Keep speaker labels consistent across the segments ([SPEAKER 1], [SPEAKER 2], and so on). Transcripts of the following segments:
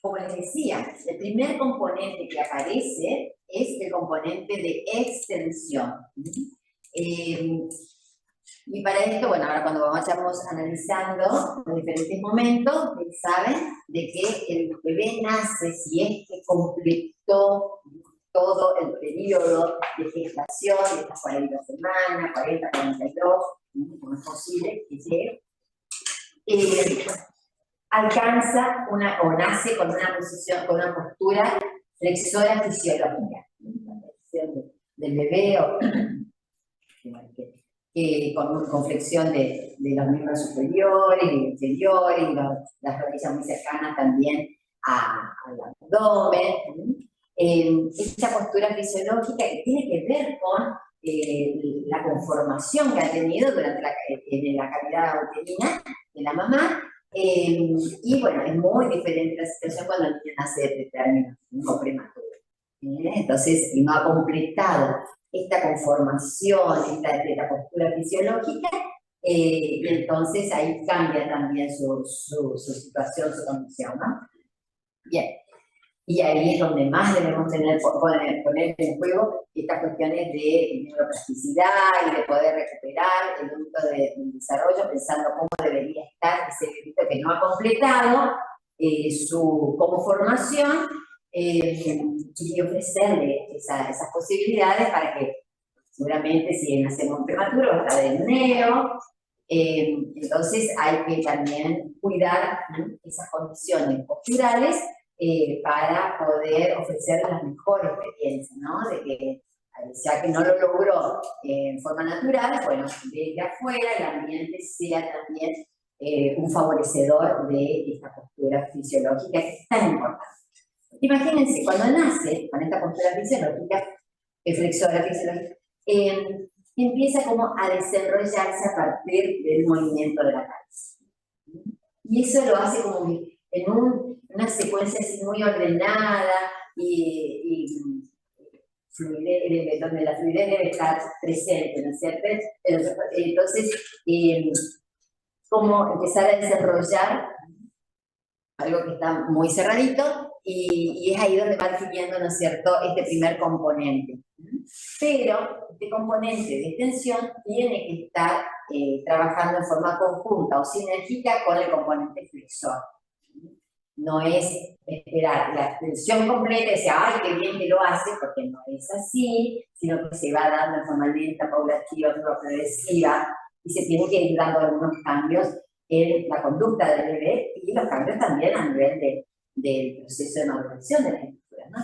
[SPEAKER 1] como les decía, el primer componente que aparece es el componente de extensión. Y para esto, bueno, ahora cuando vayamos analizando los diferentes momentos, saben de que el bebé nace, si es que completó todo el periodo de gestación, de estas 40 semanas, 40, 42, como es posible que llegue, alcanza o nace con una posición, con una postura flexora fisiológica. La posición del bebé con flexión de los miembros superiores y inferiores, y las rodillas muy cercanas también al abdomen. Esta postura fisiológica que tiene que ver con la conformación que ha tenido durante la cavidad uterina de la mamá. Y bueno, es muy diferente la situación cuando el niño nace de término o prematuro. Entonces, no ha completado esta conformación, esta postura fisiológica, y entonces ahí cambia también su situación, su condición, ¿no? Bien. Y ahí es donde más debemos poner en juego estas cuestiones de neuroplasticidad y de poder recuperar el ámbito del desarrollo, pensando cómo debería estar ese bebito que no ha completado su como formación, y ofrecerle esas posibilidades para que seguramente si nacemos prematuro va a estar en neo. Entonces hay que también cuidar esas condiciones posturales para poder ofrecer la mejor experiencia, ¿no? De que, ya que no lo logró en forma natural, bueno, desde afuera el ambiente sea también un favorecedor de esta postura fisiológica que es tan importante. Imagínense, cuando nace con esta postura fisiológica, flexora fisiológica, empieza como a desarrollarse a partir del movimiento de la cabeza. Y eso lo hace como en una secuencia así muy ordenada y fluidez, donde la fluidez debe estar presente, ¿no es cierto? Entonces, como empezar a desarrollar algo que está muy cerradito, y es ahí donde va adquiriendo, ¿no es cierto?, este primer componente. Pero este componente de extensión tiene que estar trabajando en forma conjunta o sinérgica con el componente flexor. No es esperar la extensión completa y decir, ¡ay, qué bien que lo hace! Porque no es así, sino que se va dando de forma lenta, paulativa, progresiva, y se tiene que ir dando algunos cambios en la conducta del bebé y los cambios también a nivel del proceso de maduración de la estructura, ¿no?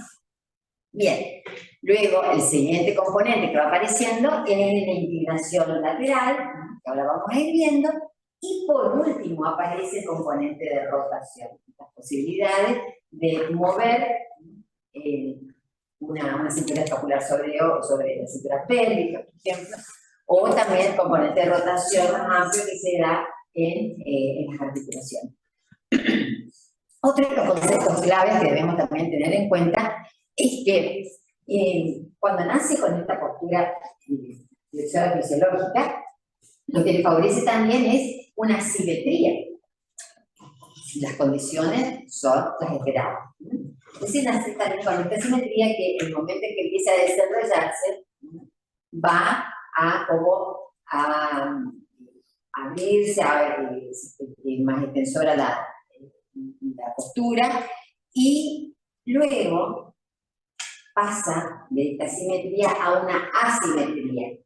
[SPEAKER 1] Bien, luego el siguiente componente que va apareciendo es la inclinación lateral, que ahora vamos a ir viendo, y por último aparece el componente de rotación, las posibilidades de mover una cintura escapular sobre la cintura pélvica, por ejemplo, o también el componente de rotación más amplio que se da en las articulaciones. Otro de los conceptos claves que debemos también tener en cuenta es que cuando nace con esta postura flexora fisiológica, lo que le favorece también es una simetría. Las condiciones son las esperadas. Es decir, nace también con esta simetría que en el momento en que empieza a desarrollarse, va a abrirse, más extensora la postura, y luego pasa de esta simetría a una asimetría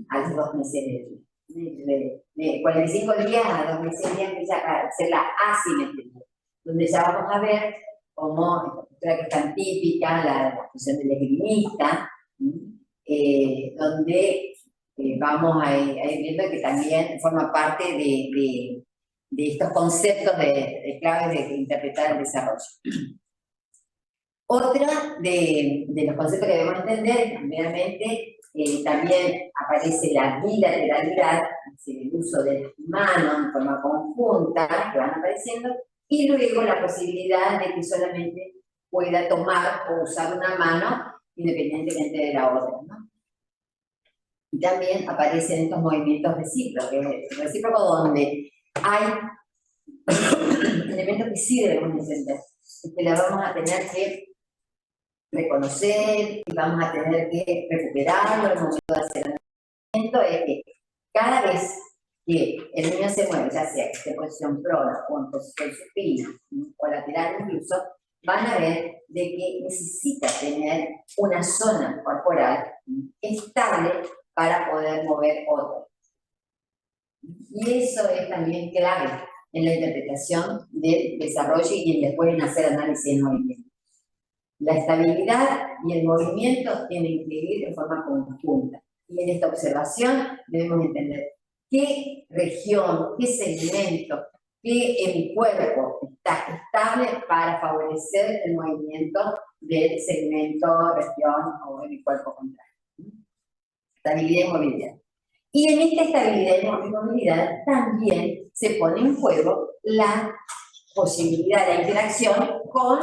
[SPEAKER 1] a los 2 meses de 45 días a 2 meses de empieza a ser la asimetría, donde ya vamos a ver cómo esta postura que es tan típica, la posición del esgrimista, donde vamos a ir viendo que también forma parte de estos conceptos de claves de interpretar el desarrollo. Otra de los conceptos que debemos entender es que primeramente también aparece la bilateralidad, es decir, el uso de las manos en forma conjunta que van apareciendo, y luego la posibilidad de que solamente pueda tomar o usar una mano independientemente de la otra, ¿no? Y también aparecen estos movimientos recíprocos donde hay elementos que sí debemos entender, y que la vamos a tener que reconocer y vamos a tener que recuperarlo en el momento de hacer el movimiento, es que cada vez que el niño se mueve, ya sea que esté en posición prona o en posición supina o lateral incluso, van a ver de que necesita tener una zona corporal estable para poder mover otro. Y eso es también clave en la interpretación del desarrollo y después en hacer análisis de movimiento. La estabilidad y el movimiento tienen que ir de forma conjunta. Y en esta observación debemos entender qué región, qué segmento, qué en mi cuerpo está estable para favorecer el movimiento del segmento, región o en mi cuerpo contrario. Estabilidad y movilidad. Y en esta estabilidad y movilidad también se pone en juego la posibilidad de interacción con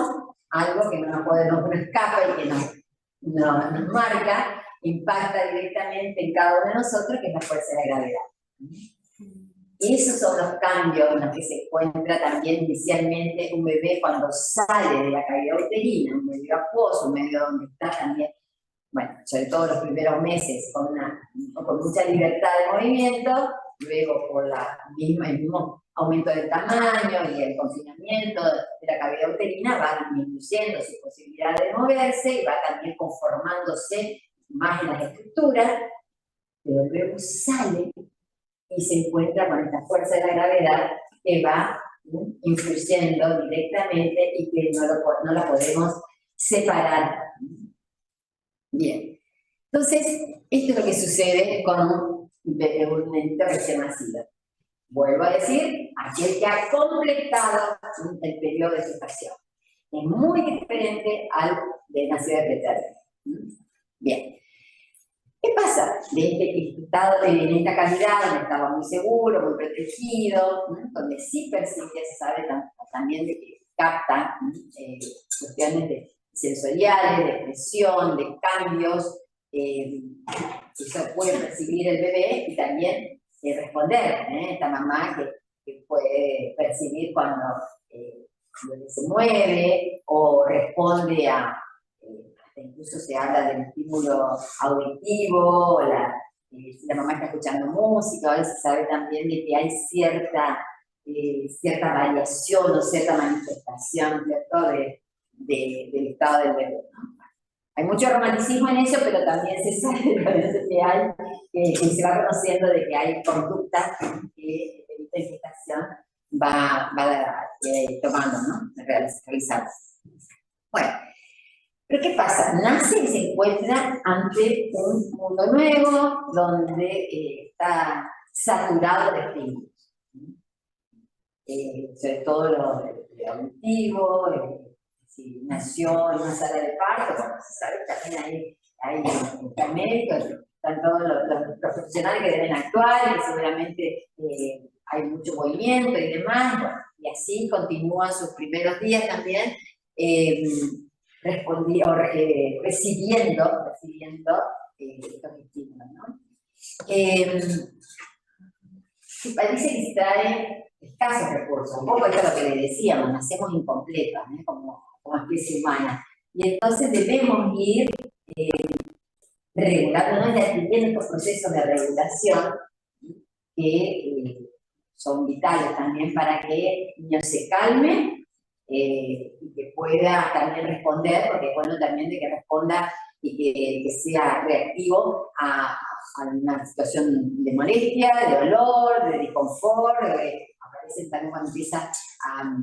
[SPEAKER 1] algo que no escapa y que nos marca, impacta directamente en cada uno de nosotros, que es la fuerza de la gravedad. Y esos son los cambios en los que se encuentra también inicialmente un bebé cuando sale de la cavidad uterina, un medio acuoso, un medio donde está también, bueno, sobre todo los primeros meses, con mucha libertad de movimiento, luego por el mismo aumento del tamaño y el confinamiento de la cavidad uterina va disminuyendo su posibilidad de moverse y va también conformándose más en las estructuras, pero luego sale y se encuentra con esta fuerza de la gravedad que va influyendo directamente y que no la podemos separar. Bien, entonces, esto es lo que sucede con un ente recién nacido. Vuelvo a decir, aquel que ha completado el periodo de gestación. Es muy diferente al de nacido de preterno. Bien. ¿Qué pasa? En esta calidad, donde estaba muy seguro, muy protegido, donde sí percibe, se sabe también de que capta cuestiones sensoriales, de presión, de cambios, eso puede percibir el bebé y también responder, esta mamá que puede percibir cuando el bebé se mueve o responde incluso se habla del estímulo auditivo, la mamá está escuchando música, ahora se sabe también de que hay cierta variación o cierta manifestación, ¿cierto?, del estado del bebé, ¿no? Hay mucho romanticismo en eso, pero también se sabe que hay, que se va conociendo de que hay conductas que la gestación va tomando, ¿no?, realizando. Bueno. Pero ¿qué pasa? Nace y se encuentra ante un mundo nuevo donde está saturado de estímulos. Sobre todo lo auditivo, si nació en una sala de parto, como se sabe, también hay médicos, están todos los profesionales que deben actuar y seguramente hay mucho movimiento y demás, bueno, y así continúan sus primeros días también. Recibiendo estos estímulos, ¿no? Parece que se trae escasos recursos, un poco esto es lo que le decíamos, nacemos incompletos, ¿no?, como especie humana, y entonces debemos ir regulando, y adquiriendo estos procesos de regulación que son vitales también para que el niño se calme y que pueda también responder, porque es bueno también de que responda y que sea reactivo a una situación de molestia, de dolor, de disconfort, aparecen también cuando empieza a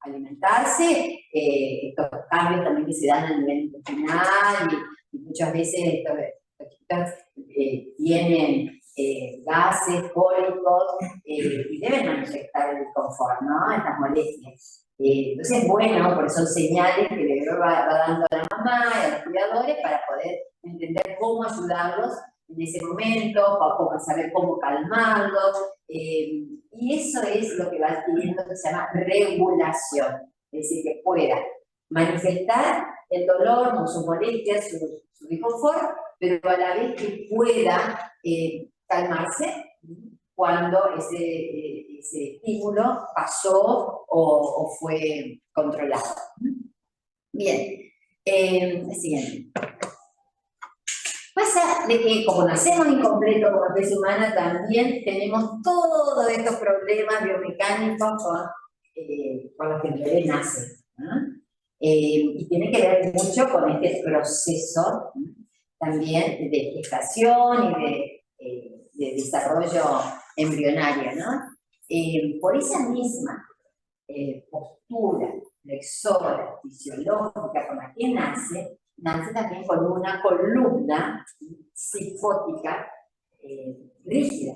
[SPEAKER 1] alimentarse, estos cambios también que se dan a nivel intestinal y muchas veces estos tienen gases, cólicos y deben manifestar el disconfort, ¿no?, estas molestias. Entonces es bueno, porque son señales que el bebé va dando a la mamá y a los cuidadores para poder entender cómo ayudarlos en ese momento, para saber cómo calmarlos, y eso es lo que va adquiriendo, que se llama regulación, es decir, que pueda manifestar el dolor, sus molestias, su disconfort, pero a la vez que pueda calmarse, cuando ese estímulo pasó o fue controlado. Bien, siguiente. Pasa de que como nacemos incompletos como especie humana, también tenemos todos estos problemas biomecánicos con los que el bebé nace, ¿no? Y tiene que ver mucho con este proceso, ¿no?, también de gestación y de desarrollo embrionario, ¿no? Por esa misma postura flexora, fisiológica con la que nace también con una columna cifótica rígida.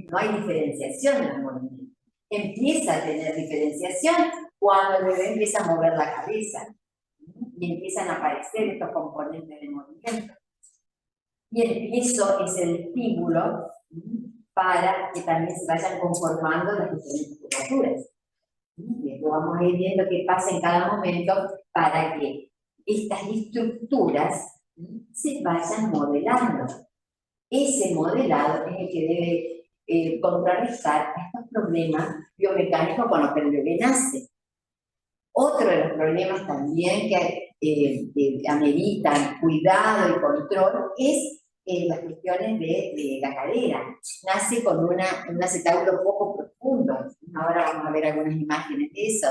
[SPEAKER 1] No hay diferenciación en el movimiento. Empieza a tener diferenciación cuando el bebé empieza a mover la cabeza y empiezan a aparecer estos componentes de movimiento. Bien, eso es el estímulo para que también se vayan conformando las diferentes curvaturas. Y después vamos a ir viendo qué pasa en cada momento para que estas estructuras se vayan modelando. Ese modelado es el que debe contrarrestar a estos problemas biomecánicos con los que el bebé nace. Otro de los problemas también que ameritan cuidado y control es las cuestiones de la cadera. Nace con un acetábulo poco profundo. Ahora vamos a ver algunas imágenes de eso.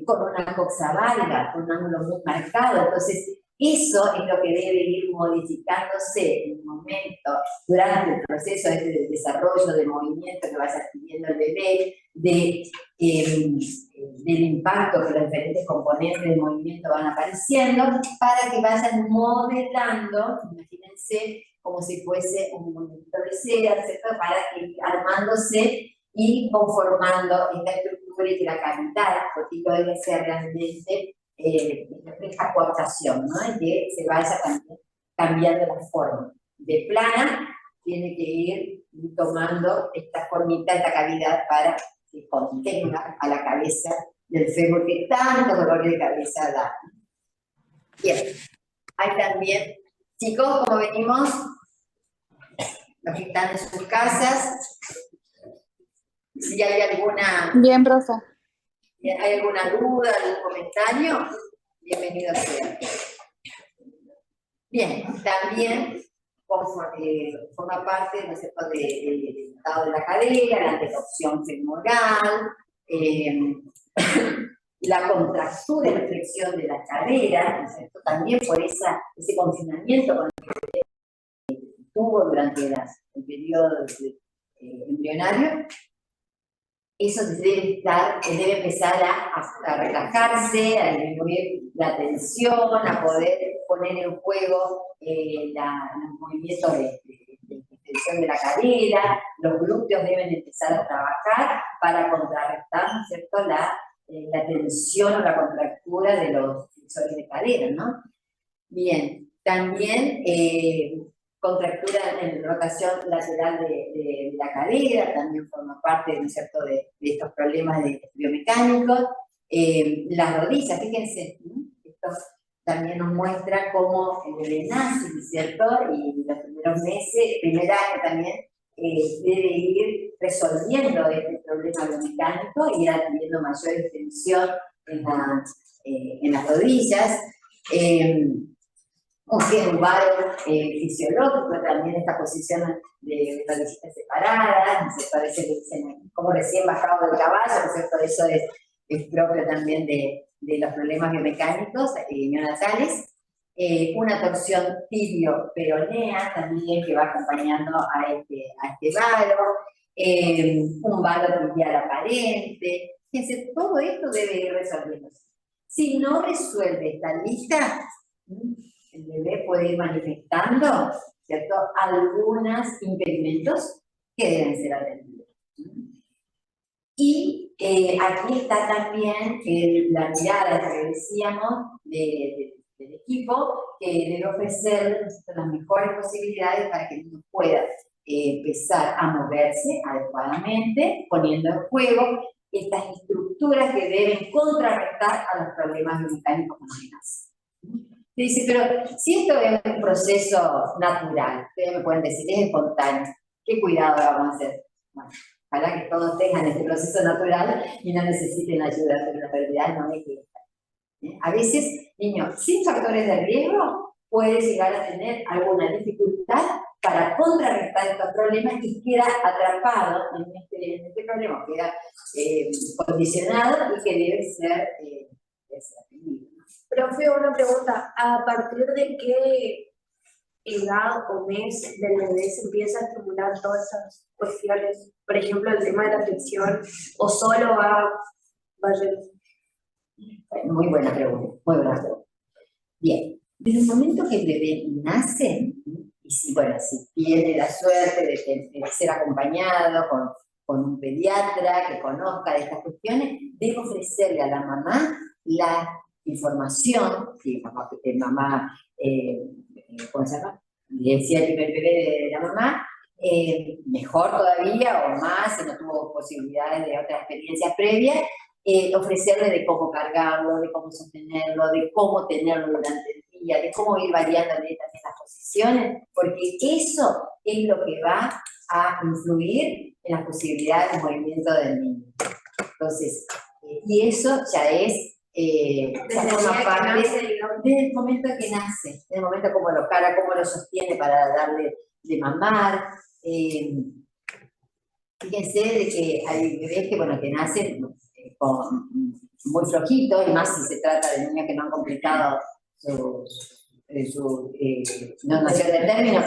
[SPEAKER 1] Con una coxa valga, con un ángulo muy marcado. Entonces, eso es lo que debe ir modificándose en un momento, durante el proceso de desarrollo de movimiento que vaya adquiriendo el bebé, del impacto que los diferentes componentes del movimiento van apareciendo, para que vayan modelando, imagínense como si fuese un movimiento de seda, ¿cierto?, para que armándose y conformando esta estructura y que la cavidad, porque debe ser realmente esta coaptación, ¿no?, y que se vaya también cambiando la forma. De plana, tiene que ir tomando esta formita, esta cavidad para que contenga a la cabeza del fémur que tanto dolor de cabeza da. Bien, hay también, chicos, como venimos, los que están en sus casas, si hay alguna...
[SPEAKER 2] Bien, profe.
[SPEAKER 1] ¿Hay alguna duda, algún comentario? Bienvenido sea. Bien, también forma parte, ¿no es cierto?, del estado de la cadera, la antetorsión femoral, la contractura y flexión de la cadera, ¿no es cierto?, también por ese confinamiento con el que tuvo durante el periodo embrionario. Eso debe empezar a relajarse, a disminuir la tensión, a poder poner en juego los movimientos de extensión de la cadera. Los glúteos deben empezar a trabajar para contrarrestar, ¿no es cierto?, la tensión o la contractura de los flexores de cadera, ¿no? Bien, también contractura en rotación lateral de la cadera, también forma parte, ¿no es cierto?, de estos problemas biomecánicos. Las rodillas, fíjense, ¿no?, esto también nos muestra cómo el bebé nace, ¿no es cierto?, y los primeros meses, primer año también, debe ir resolviendo este problema biomecánico y ir adquiriendo mayor extensión en las rodillas. Un varo fisiológico, también esta posición de rodillitas separadas, ¿no es cierto?, a veces dicen como recién bajado del caballo, ¿no es cierto?, eso es propio también de los problemas biomecánicos neonatales. Una torsión tibio-peronea también que va acompañando a este varo, un varo tibial aparente. Fíjense, todo esto debe ir resolviéndose. Si no resuelve esta lista, el bebé puede ir manifestando, ¿cierto?, algunos impedimentos que deben ser atendidos. Y aquí está también la mirada que decíamos del equipo, que debe ofrecer las mejores posibilidades para que el niño pueda empezar a moverse adecuadamente, poniendo en juego estas estructuras que deben contrarrestar a los problemas biomecánicos con los que nacen. Dice, pero si esto es un proceso natural, ustedes me pueden decir, es espontáneo. ¿Qué cuidado vamos a hacer? Bueno, ojalá que todos tengan este proceso natural y no necesiten ayuda, pero la realidad no es que a veces, niños sin factores de riesgo puede llegar a tener alguna dificultad para contrarrestar estos problemas y queda atrapado en este problema, queda condicionado y que debe ser atendido.
[SPEAKER 2] Profe, una pregunta, ¿a partir de qué edad o mes del bebé se empieza a estimular todas esas cuestiones? Por ejemplo, el tema de la atención, o solo vaya.
[SPEAKER 1] Muy buena pregunta, muy buena pregunta. Bien, desde el momento que el bebé nace, y si, bueno, si tiene la suerte de ser acompañado con un pediatra que conozca de estas cuestiones, debe ofrecerle a la mamá la información, que mamá ¿cómo se llama? Le decía el primer bebé de la mamá, mejor todavía o más, si no tuvo posibilidades de otras experiencias previas, ofrecerle de cómo cargarlo, de cómo sostenerlo, de cómo tenerlo durante el día, de cómo ir variando también las posiciones, porque eso es lo que va a influir en las posibilidades de movimiento del niño. Entonces, y eso ya es, ya forma parte desde el momento que nace, desde el momento como lo carga, cómo lo sostiene para darle de mamar. Fíjense de que hay bebés que, bueno, que nacen muy flojitos, y más si se trata de niños que no han completado su noción de términos.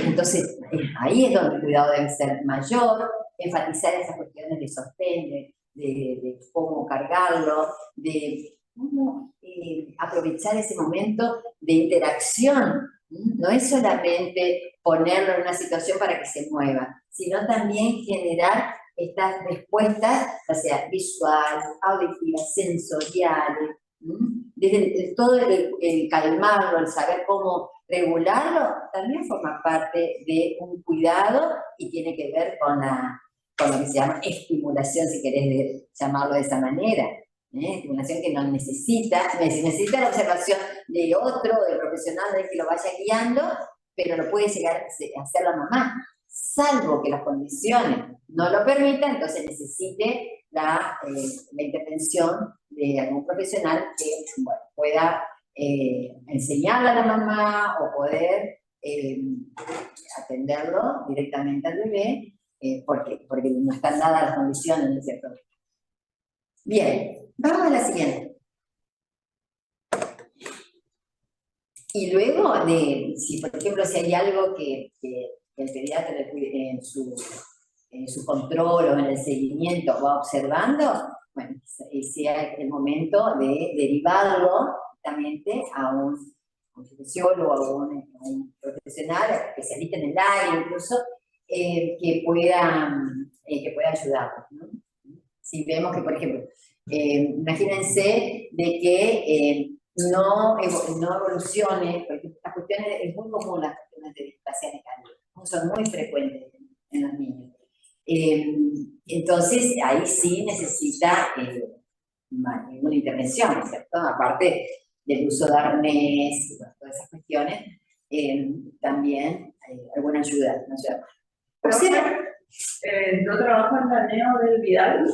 [SPEAKER 1] Entonces, ahí es donde el cuidado debe ser mayor, enfatizar esas cuestiones de sostén, de cómo cargarlo, de cómo aprovechar ese momento de interacción. No es solamente ponerlo en una situación para que se mueva, sino también generar estas respuestas, ya sea visuales, auditivas, sensoriales, desde todo el calmarlo, el saber cómo regularlo, también forma parte de un cuidado y tiene que ver con lo que se llama estimulación, si querés llamarlo de esa manera. Estimulación que no necesita la observación de otro, del profesional, del que lo vaya guiando, pero lo puede llegar a hacer la mamá, salvo que las condiciones no lo permitan, entonces necesite la intervención de algún profesional que, bueno, pueda enseñarle a la mamá o poder atenderlo directamente al bebé, porque no están dadas las condiciones, ¿no es cierto? Bien, vamos a la siguiente. Y luego, si por ejemplo, si hay algo que el pediatra en su control o en el seguimiento va observando, bueno, sea el momento de derivarlo directamente a un fisiólogo, a un profesional, especialista en el área incluso, que pueda ayudarnos, ¿no? Si vemos que, por ejemplo, imagínense de que no evolucione, porque estas cuestiones es muy común, las cuestiones de displasia mecánica, son muy frecuentes en los niños. Entonces, ahí sí necesita una intervención, ¿no es cierto? Aparte del uso de arnés y todas esas cuestiones, también alguna ayuda.
[SPEAKER 3] Yo trabajo en la neo del Vidal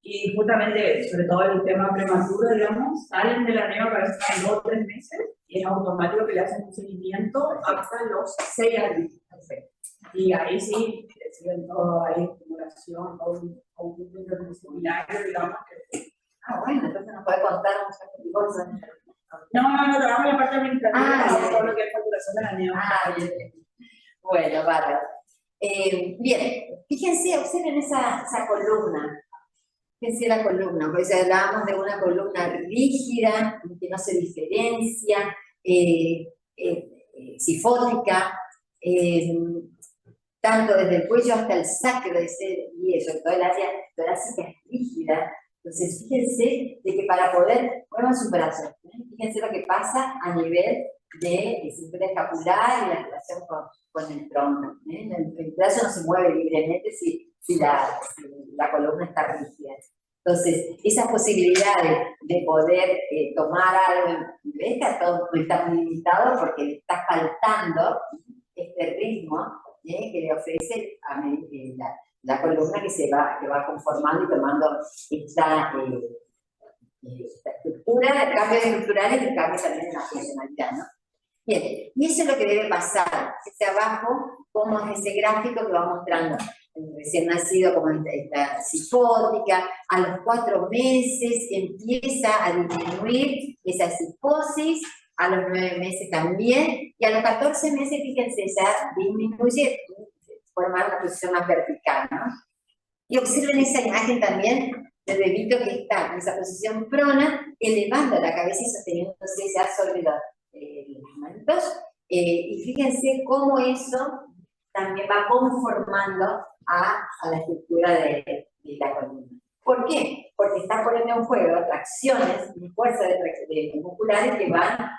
[SPEAKER 3] y justamente, sobre todo el tema prematuro, digamos, salen de la neo para estar 2 o 3 meses y es automático que le hacen un seguimiento hasta los 6 años. Y ahí sí, siguen todo, hay estimulación, todo un interdisciplinario, digamos.
[SPEAKER 1] Bueno, entonces nos puede contar muchas cosas.
[SPEAKER 3] No, trabajo en la parte administrativa, todo lo que es facturación de la neo.
[SPEAKER 1] Bien. Bueno, vale. Bien, fíjense, observen esa columna. Fíjense la columna, porque hablábamos de una columna rígida, que no se diferencia, cifótica, tanto desde el cuello hasta el sacro, y eso, toda el área torácica es rígida. Entonces, fíjense de que para poder, muevan sus brazos, fíjense lo que pasa a nivel de cintura escapular y la relación con el tronco. El brazo no se mueve libremente si la columna está rígida. Entonces, esas posibilidades de poder tomar algo, todo está muy limitado porque le está faltando este ritmo que le ofrece la columna que va conformando y tomando esta estructura, el cambio estructural y el cambio también en la funcionalidad, ¿no? Bien, y eso es lo que debe pasar. Ese abajo, como es ese gráfico que va mostrando el recién nacido, como esta cifótica, a los 4 meses empieza a disminuir esa cifosis, a los 9 meses también, y a los 14 meses, fíjense, ya disminuye, forma una posición más vertical, ¿no? Y observen esa imagen también del bebito que está en esa posición prona, elevando la cabeza y sosteniéndose ya sobre los manitos, y fíjense cómo eso también va conformando a la estructura de la columna. ¿Por qué? Porque está poniendo en juego tracciones y fuerzas musculares que van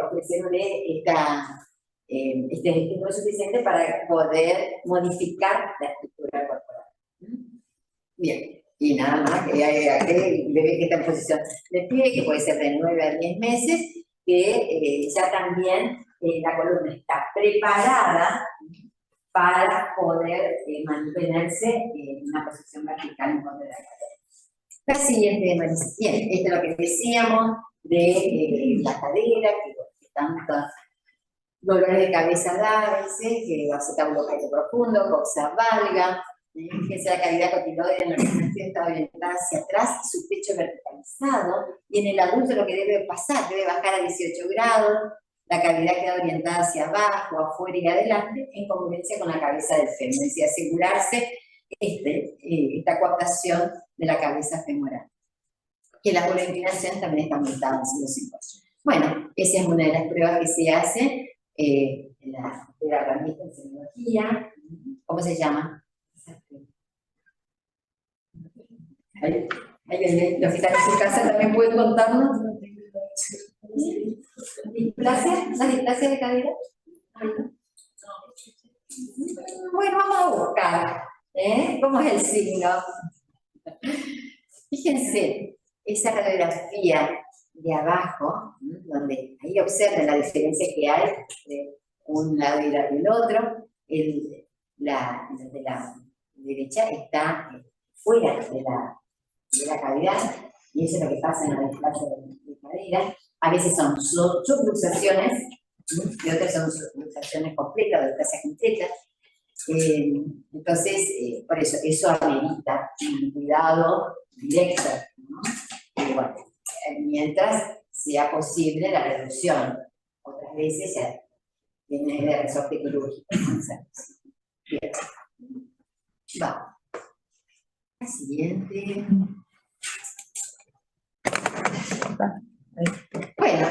[SPEAKER 1] ofreciéndole este estímulo suficiente para poder modificar la estructura corporal. Bien, y nada más, que hay aquel bebé que está en posición de pie, que puede ser de 9 a 10 meses, que ya también la columna está preparada para poder mantenerse en una posición vertical en contra de la cadera. La siguiente, Marisa. Bien, esto es lo que decíamos de la cadera, que tantos dolores de cabeza da a veces, que acetábulo caído profundo, coxa valga, fíjense la cavidad cotiloidea en la organización está orientada hacia atrás, su pecho verticalizado, y en el adulto lo que debe pasar, debe bajar a 18 grados, la cavidad queda orientada hacia abajo, afuera y adelante, en congruencia con la cabeza del fémur, y asegurarse esta coaptación de la cabeza femoral. Que la inclinación también está aumentada en los 5. Bueno, esa es una de las pruebas que se hace en la herramienta en semiología. ¿Cómo se llama? Ahí viene, los que están en su casa también pueden contarnos. ¿Displasia? ¿La displasia de cadera? Bueno, vamos a buscar, ¿cómo es el signo? Fíjense, esa radiografía de abajo, donde ahí observen la diferencia que hay de un lado y del otro. La de la derecha está fuera de la cavidad, y eso es lo que pasa en la displasia de cadera. A veces son subluxaciones, y otras son subluxaciones completas, displasias completas. Entonces, por eso amerita un cuidado directo, ¿no? Y bueno, mientras sea posible la reducción. Otras veces ya tiene de resorte quirúrgico. Bien. Va. La siguiente. Bueno,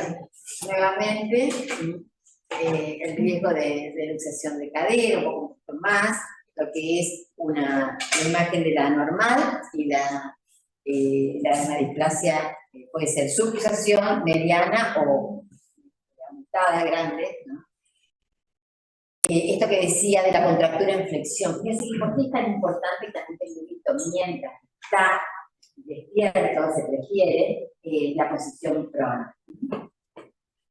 [SPEAKER 1] nuevamente, el riesgo de luxación de cadera, un poco más, lo que es una imagen de la normal y la displasia puede ser subluxación mediana o aumentada, grande, ¿no? Esto que decía de la contractura en flexión, fíjense por qué es tan importante que también el bebito mientras está despierto, se prefiere la posición prona.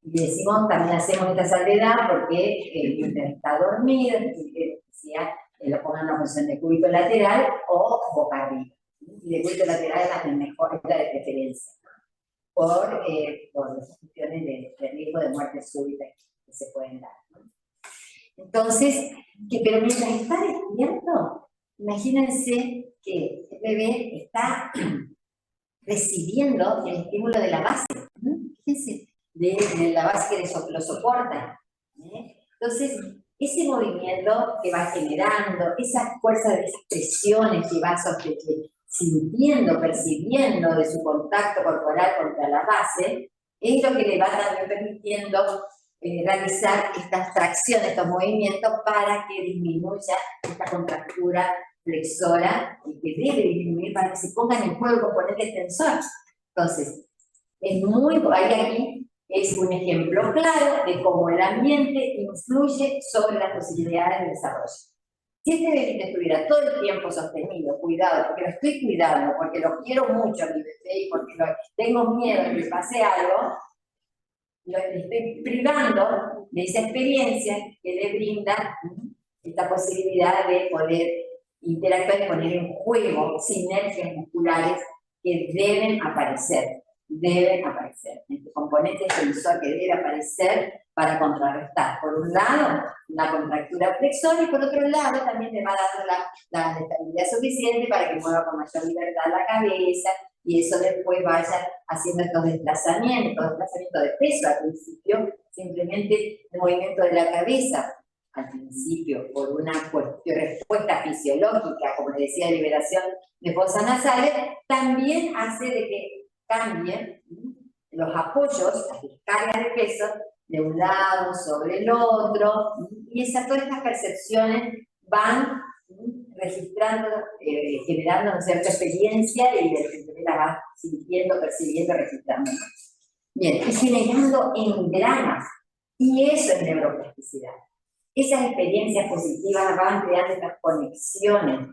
[SPEAKER 1] Y decimos, también hacemos esta salvedad porque mientras está dormido, decía, lo pongan en una posición de cúbito lateral o boca arriba. Y de cúbito lateral es la mejor, es la de preferencia, por las cuestiones de riesgo de muerte súbita que se pueden dar, ¿no? Entonces, pero mientras está despierto, imagínense que el bebé está recibiendo el estímulo de la base, ¿no? Fíjense, de la base que lo soporta. Entonces, ese movimiento que va generando, esa fuerza de esas presiones que va sintiendo, percibiendo de su contacto corporal contra la base, es lo que le va también permitiendo realizar estas tracciones, estos movimientos para que disminuya esta contractura flexora y que debe disminuir para que se ponga en juego el componente tensor. Entonces, aquí es un ejemplo claro de cómo el ambiente influye sobre las posibilidades de desarrollo. Si este bebé estuviera todo el tiempo sostenido, cuidado, porque lo estoy cuidando, porque lo quiero mucho a mi bebé y porque tengo miedo de que pase algo, lo estoy privando de esa experiencia que le brinda esta posibilidad de poder interactuar y poner en juego sinergias musculares que deben aparecer. Este componente tensor que debe aparecer para contrarrestar, por un lado, la contractura flexor y por otro lado también le va dando la estabilidad suficiente para que mueva con mayor libertad la cabeza y eso después vaya haciendo estos desplazamientos de peso al principio, simplemente el movimiento de la cabeza al principio por una respuesta fisiológica, como les decía, liberación de fosas nasales, también hace de que cambien los apoyos, las descargas de peso de un lado sobre el otro, y todas estas percepciones van registrando, generando una cierta experiencia y de repente las vas sintiendo, percibiendo, registrando. Bien, y generando engranas, y eso es neuroplasticidad. Esas experiencias positivas van creando estas conexiones,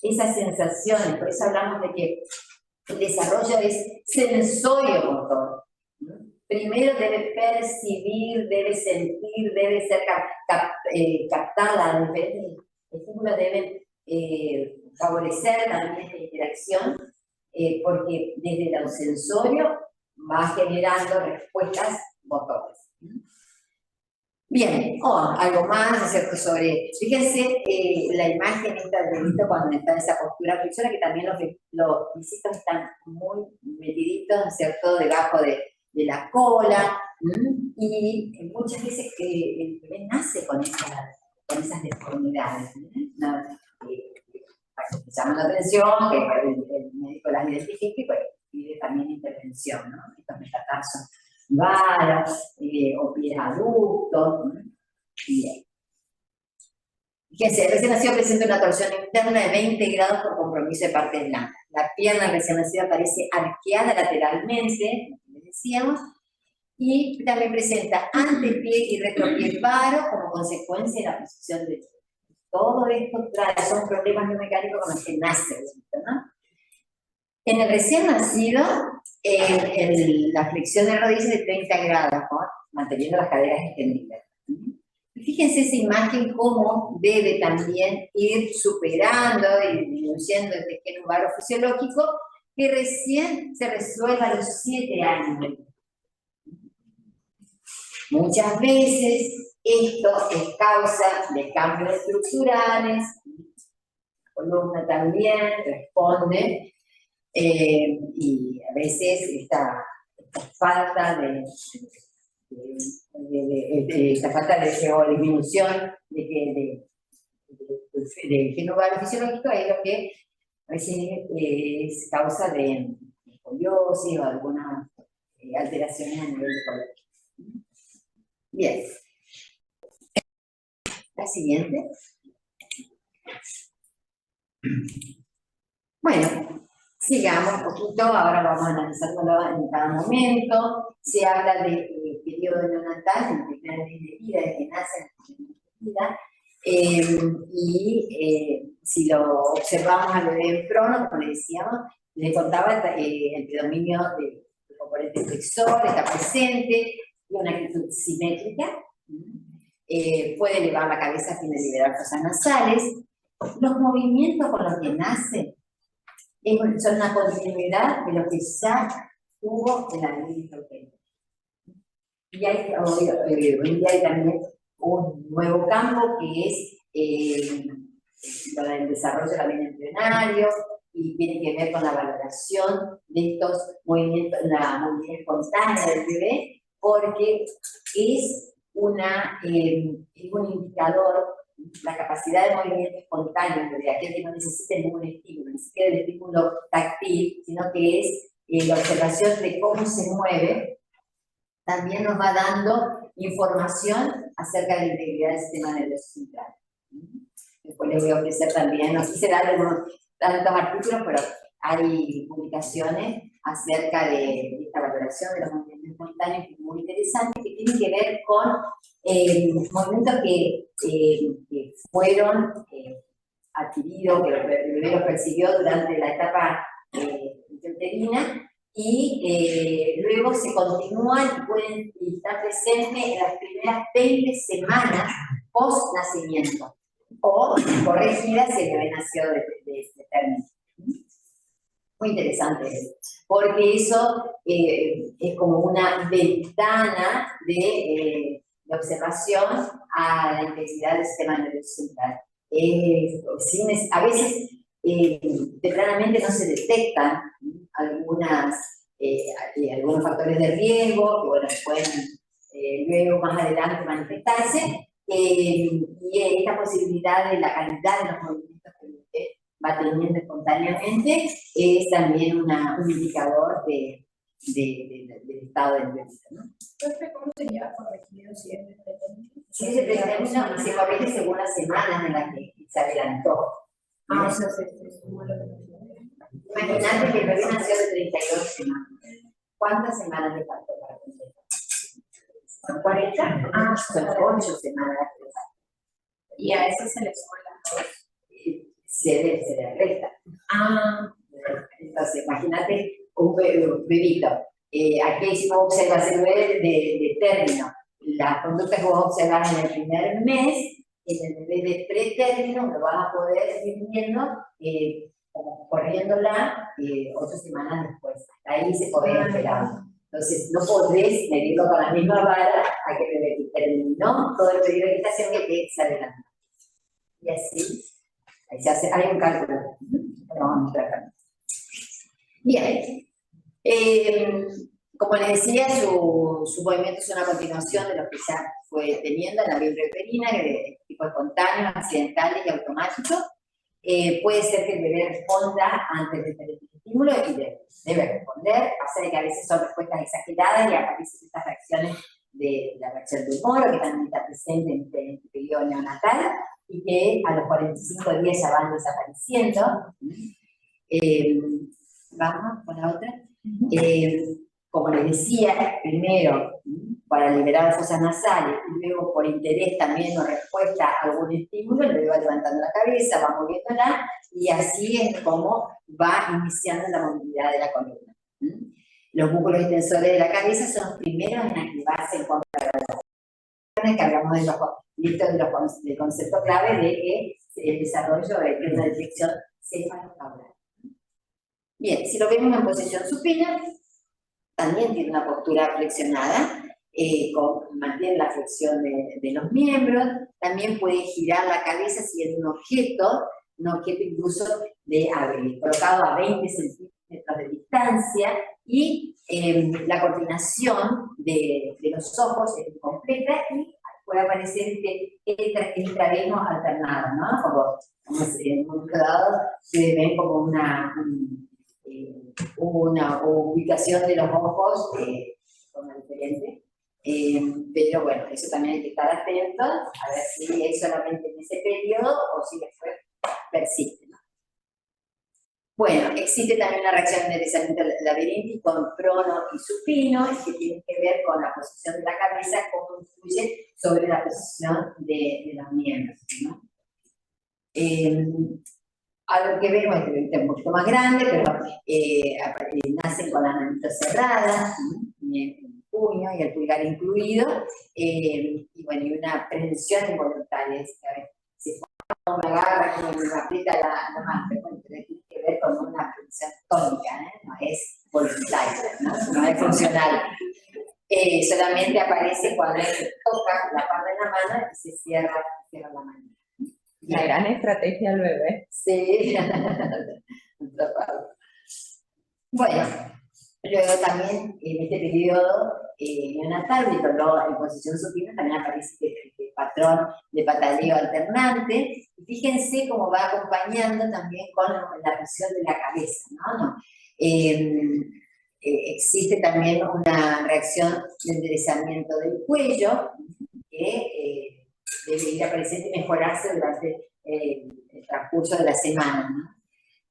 [SPEAKER 1] esas sensaciones, por eso hablamos de que el desarrollo es sensorio-motor. Primero debe percibir, debe sentir, debe ser captada, diferentes estímulos deben favorecer también esta interacción, porque desde lo sensorio va generando respuestas motoras. Bien, algo más, ¿no es cierto?, sobre, fíjense la imagen esta del dedito cuando está en esa postura flexora, que también los pisitos están muy metiditos, ¿no es cierto?, debajo de la cola, y muchas veces el bebé nace con esas deformidades, ¿no? Llaman la atención, que el médico las identifique y pues, pide también intervención, ¿no? Estos metatarsos varas, o pies aductos. Bien. Fíjense, el recién nacido presenta una torsión interna de 20 grados por compromiso de partes blancas. La pierna recién nacida aparece arqueada lateralmente, como decíamos, y también presenta antepié y retropié paro como consecuencia de la posición de todo esto. Son problemas biomecánicos con los que nace, ¿no? En el recién nacido, la flexión de rodillas es de 30 grados, ¿no?, manteniendo las caderas extendidas. Fíjense esa imagen cómo debe también ir superando y disminuyendo el tejido lumbar fisiológico que recién se resuelve a los 7 años. Muchas veces esto es causa de cambios estructurales, la columna también responde, y a veces esta falta de disminución de género fisiológico es lo que a veces es causa de escoliosis o alguna alteraciones a nivel de color. Bien. La siguiente. Bueno, sigamos un poquito, ahora vamos a analizándolo en cada momento. Se habla de periodo neonatal, en el primer mes de vida, desde que nace en la vida, y si lo observamos al bebé en prono, como le decíamos, le contaba el predominio del componente flexor, está presente, una actitud simétrica, puede elevar la cabeza a fin de liberar fosas nasales. Los movimientos con los que nace son una continuidad de lo que ya tuvo en la vida. Y hoy en día hay también un nuevo campo que es el desarrollo también embrionario y tiene que ver con la valoración de estos movimientos, la movilidad espontánea del bebé, porque es un indicador, la capacidad de movimiento espontáneo de aquel que no necesita ningún estímulo, ni siquiera el estímulo táctil, sino que es la observación de cómo se mueve, también nos va dando información acerca de la integridad del sistema nervioso central. Después les voy a ofrecer también, no quise darle tantos artículos, pero hay publicaciones acerca de esta valoración de los movimientos espontáneos que es muy interesante, que tienen que ver con movimientos que fueron adquiridos, que el bebé los percibió durante la etapa intrauterina, y luego se continúan y pueden estar presentes en las primeras 20 semanas post-nacimiento. o corregida si el bebé nació de este término. Muy interesante eso, porque eso es como una ventana de observación a la intensidad del sistema nervioso central. A veces tempranamente no se detectan algunos factores de riesgo que bueno, pueden luego más adelante manifestarse, y esta posibilidad de la calidad de los movimientos que el bebé va teniendo espontáneamente es también un indicador del estado del bebé, ¿no?
[SPEAKER 2] Entonces, ¿cómo sería corregido si es de pretérmino?
[SPEAKER 1] Si es de pretérmino, se corrige según las semanas en las que se adelantó.
[SPEAKER 2] O sea, se suma lo que
[SPEAKER 1] Imagínate que el bebé nació de 32 semanas. ¿Cuántas semanas le faltó para completar? ¿Son 40? Son 8 semanas.
[SPEAKER 2] y a eso se le suman las dos.
[SPEAKER 1] Se le resta. Entonces, imagínate un bebito. Aquí hicimos observación de término. Las conductas que vos observás en el primer mes, en el bebé de pretérmino, lo vas a poder ir viendo como corriéndola 8 semanas después. Hasta ahí se podría esperar. Entonces, no podés medirlo con la misma vara a que el bebé terminó todo el periodo de gestación que se adelantó. Y así, ahí se hace, hay un cálculo. Lo vamos a mostrar acá. Bien. Como les decía, su movimiento es una continuación de lo que ya fue teniendo en la vibrioperina, de tipo espontáneo, accidental y automático. Puede ser que el bebé responda ante diferentes estímulos y debe responder. Pasa de que a veces son respuestas exageradas y aparecen estas reacciones de la reacción del moro, que también está presente en este periodo neonatal y que a los 45 días ya van desapareciendo. Vamos con la otra. Como les decía, primero para liberar fosas nasales y luego por interés también o respuesta a algún estímulo, el bebé va levantando la cabeza, va moviéndola y así es como va iniciando la movilidad de la columna. Los músculos extensores de la cabeza son los primeros en activarse en cuanto a la que hablamos del concepto clave de que el desarrollo de una detección cefalocaural. Bien, si lo vemos en posición supina, también tiene una postura flexionada, mantiene la flexión de los miembros, también puede girar la cabeza si es un objeto incluso colocado a 20 centímetros de distancia, y la coordinación de los ojos es completa y puede aparecer este intraveno alternado, ¿no? Como en un dado se ven como una ubicación de los ojos diferente, pero bueno, eso también hay que estar atentos a ver si es solamente en ese periodo o si después persiste, ¿no? Bueno, existe también una reacción de deslizamiento laberíntico en prono y supino, que tiene que ver con la posición de la cabeza, cómo influye sobre la posición de los miembros, ¿no? Algo que vemos es un poquito más grande, pero nacen con las manitos cerradas, el puño y el pulgar incluido, y bueno, y una prensión involuntaria. Si uno me agarra, como me aprieta la mano, pero tiene que ver con una prensión tónica, no es voluntaria, no es funcional. Solamente aparece cuando se toca la palma de la mano y se cierra la mano.
[SPEAKER 4] La gran estrategia del bebé.
[SPEAKER 1] Sí. Bueno, luego también en este periodo neonatal, en posición supina, también aparece este patrón de pataleo alternante. Y fíjense cómo va acompañando también con la presión de la cabeza, ¿no? Existe también una reacción de enderezamiento del cuello que debe ir a aparecer y mejorarse durante el transcurso de la semana, ¿no?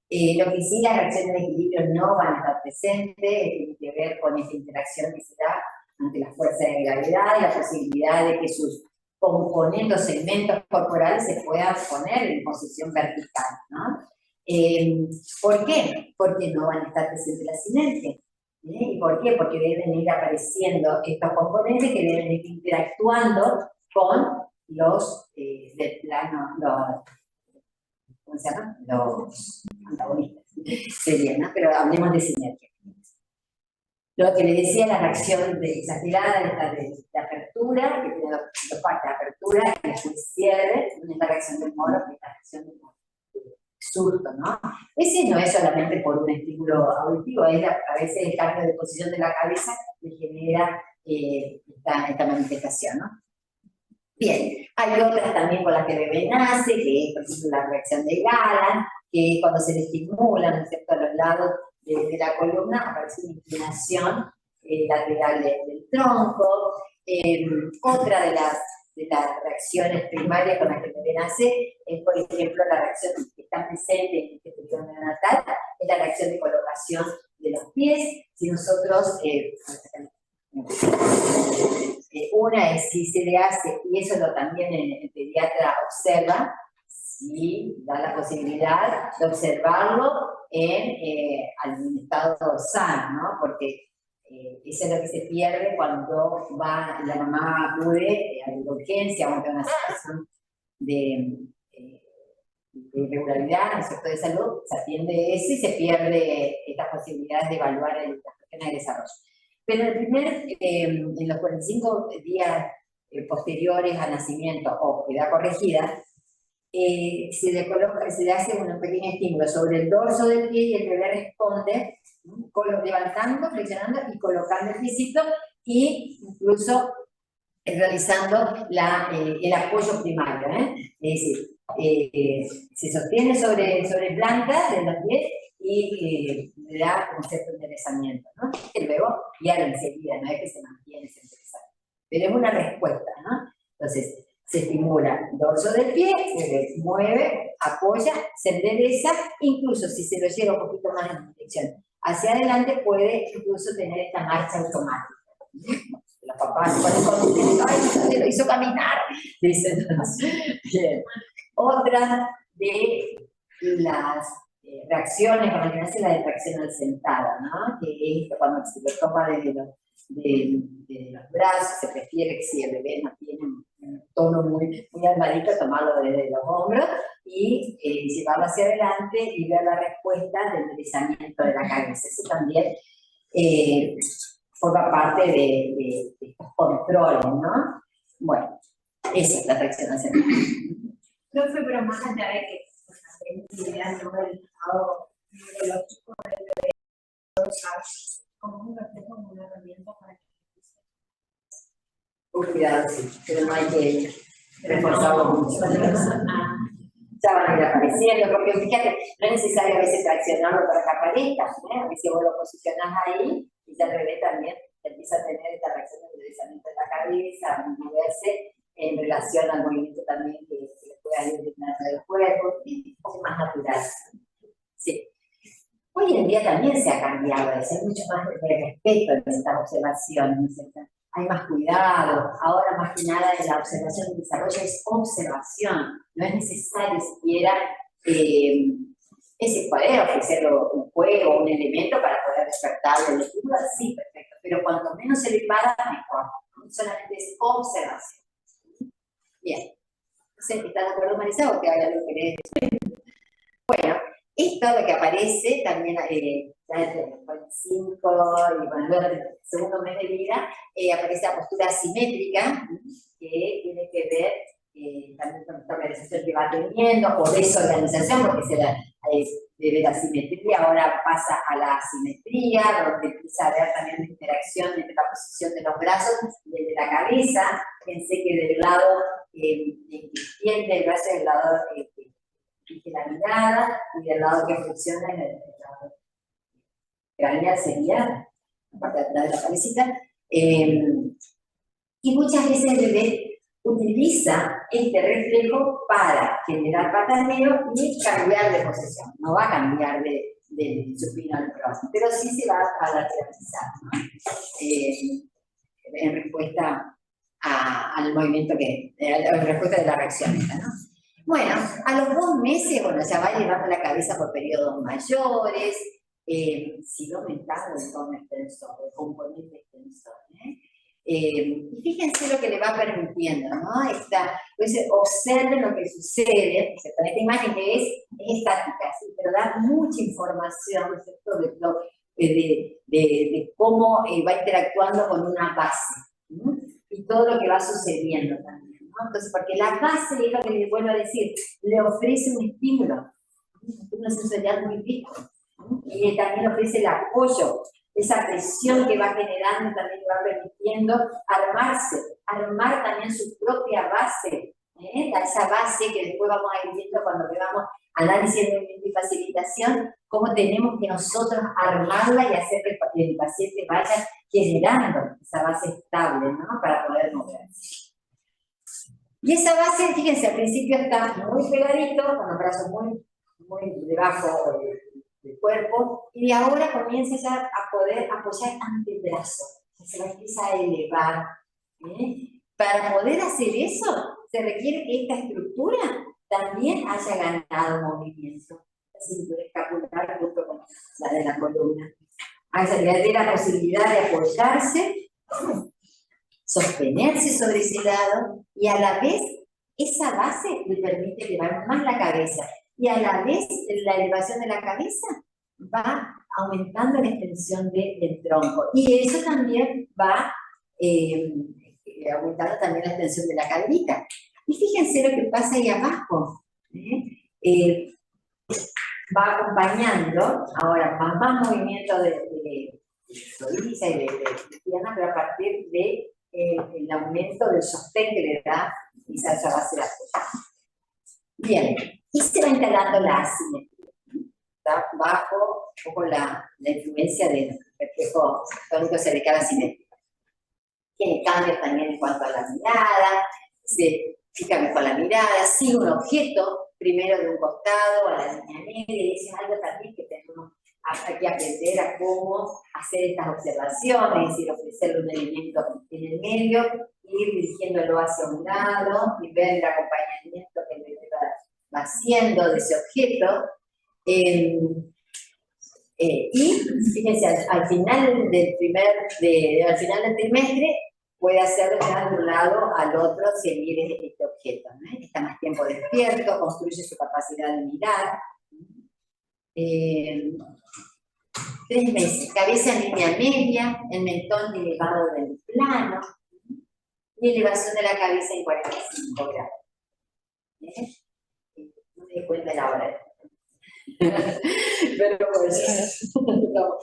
[SPEAKER 1] Lo que sí, las reacciones de equilibrio no van a estar presentes, tiene que ver con esta interacción que se da ante la fuerza de gravedad y la posibilidad de que sus componentes o segmentos corporales se puedan poner en posición vertical, ¿no? ¿Por qué? Porque no van a estar presentes las sinergias. ¿Y por qué? Porque deben ir apareciendo estos componentes que deben ir interactuando con los de plano, ¿cómo se llama? Los antagonistas serían, ¿no? Pero hablemos de sinergia. Lo que le decía, la reacción exagerada de apertura, que tiene dos partes, apertura y después cierre, la reacción del moro, que es la reacción del surto, ¿no? Ese no es solamente por un estímulo auditivo, es a veces el cambio de posición de la cabeza que genera esta manifestación, ¿no? Bien, hay otras también con las que el bebé nace, que es, por ejemplo, la reacción de Galland, que es cuando se le estimula, ¿no es cierto?, a los lados de la columna, aparece una inclinación lateral del tronco. Otra de las reacciones primarias con las que el bebé nace es, por ejemplo, la reacción que está presente en este periodo neonatal, es la reacción de colocación de los pies. Si nosotros una es si se le hace, y eso también el pediatra observa, si da la posibilidad de observarlo en algún estado sano, ¿no? Porque eso es lo que se pierde cuando la mamá acude a la urgencia o ante una situación de irregularidad, ¿no es cierto?, de salud, se atiende eso y se pierde esta posibilidad de evaluar las cuestiones de desarrollo. Pero en los 45 días posteriores al nacimiento o edad corregida, se le hace un pequeño estímulo sobre el dorso del pie y el bebé responde levantando, flexionando y colocando el piecito e incluso realizando el apoyo primario. Es decir, se sostiene sobre planta de los pies y le da un cierto enderezamiento, ¿no? Que luego pierde enseguida, no es que se mantiene ese enderezamiento, pero es una respuesta, ¿no? Entonces, se estimula el dorso del pie, se mueve, apoya, se endereza, incluso si se lo lleva un poquito más en dirección hacia adelante, puede incluso tener esta marcha automática. Los papás se ponen contentos, ¡ay, se lo hizo caminar! Dicen, bien. Otra de las reacciones con las que nace la reacción al sentado, ¿no? Que es cuando se lo toma de los brazos, se prefiere que si el bebé no tiene un tono muy armadito, tomarlo desde los hombros y llevarlo hacia adelante y ver la respuesta del enderezamiento de la cabeza. Eso también forma parte de estos controles, ¿no? Bueno, esa es la reacción al sentado.
[SPEAKER 2] Profe, pero más allá de que ideas no del estado neurológico del bebé, como un reflejo, como una herramienta para que
[SPEAKER 1] cuidado, sí, pero no hay que reforzarlo mucho. Ya van a ir apareciendo, porque fíjate, no es necesario a veces traccionarlo para que aparezca, ¿eh? A veces vos lo posicionás ahí y ya el bebé también empieza a tener esta reacción de enderezamiento de la cabeza, a moverse en relación al movimiento también que pueda ir del cuerpo, y un poco más natural. Sí. Hoy en día también se ha cambiado eso, hay mucho más de respeto en estas observaciones, ¿no? Hay más cuidado, ahora más que nada la observación y el desarrollo es observación, no es necesario siquiera poder ofrecer un juego, un elemento para poder despertarlo el estímulo, sí, perfecto, pero cuanto menos se le para, mejor, ¿no? Solamente es observación. Bien, ¿estás de acuerdo, Marisa, o que hay algo que querés decir? Bueno, esto es lo que aparece también ya entre el 45 y bueno, luego del segundo mes de vida, aparece la postura asimétrica, que tiene que ver también con esta organización que va teniendo, o desorganización, porque se debe la simetría, ahora pasa a la asimetría, donde empieza a haber también una interacción entre la posición de los brazos y el de la cabeza. Pensé que del lado que tiende el brazo del lado que la mirada, y del lado que funciona en el lado craneal sería la parte de atrás de la cabecita. Y muchas veces el bebé utiliza este reflejo para generar pataleo y cambiar de posición. No va a cambiar de supino al próximo, pero sí se va a lateralizar, ¿no? En respuesta al movimiento en respuesta de la reacción esta, ¿no? Bueno, a los 2 meses, bueno, ya va elevando la cabeza por periodos mayores, sigue aumentando el tono extensor, el componente extensor, y Y fíjense lo que le va permitiendo, ¿no? Entonces, observen lo que sucede, con esta imagen que es estática, ¿sí? Pero da mucha información, ¿no es cierto?, de cómo va interactuando con una base, ¿no? Y todo lo que va sucediendo también, ¿no? Entonces, porque la base, es lo que les vuelvo a decir, le ofrece un estímulo, una sensorial muy rico, ¿no? Y también ofrece el apoyo, esa presión que va generando también le va permitiendo armar también su propia base, esa base que después vamos a ir viendo cuando veamos análisis de movimiento y facilitación, cómo tenemos que nosotros armarla y hacer que el paciente vaya generando esa base estable, ¿no? Para poder moverse. Y esa base, fíjense, al principio está muy pegadito, con los brazos muy debajo del cuerpo, y de ahora comienza ya a poder apoyar ante el brazo, se va empieza a elevar. Para poder hacer eso, se requiere que esta estructura también haya ganado movimiento. La cintura escapular junto con la de la columna. Le dé la posibilidad de apoyarse, sostenerse sobre ese lado, y a la vez esa base le permite elevar más la cabeza. Y a la vez la elevación de la cabeza va aumentando la extensión del tronco. Y eso también va aumentando también la extensión de la caderita. Y fíjense lo que pasa ahí abajo. Va acompañando, ahora, más movimiento de rodilla y de pierna, pero a partir del aumento del sostén que le da esa base de apoyo. Bien, y se va instalando la asimetría. Está bajo un poco la influencia del reflejo tónico cervical asimétrico. Tiene cambios también en cuanto a la mirada, se fija mejor la mirada, sigue un objeto, primero de un costado a la línea media, y eso es algo también que tenemos que aprender a cómo hacer estas observaciones, es decir, ofrecerle un elemento en el medio, ir dirigiéndolo hacia un lado y ver el acompañamiento que le va haciendo de ese objeto. Y fíjense, al final del trimestre puede hacerlo de un lado al otro si mire este objeto, ¿no? Está más tiempo despierto, construye su capacidad de mirar. 3 meses, cabeza en línea media, el mentón elevado del plano y elevación de la cabeza en 45 grados. No me di cuenta la hora. Pero pues, no.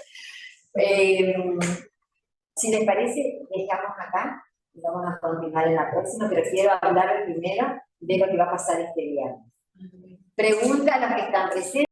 [SPEAKER 1] Si les parece, dejamos acá y vamos a continuar en la próxima, pero quiero hablar primero de lo que va a pasar este viernes. Pregunta a los que están presentes.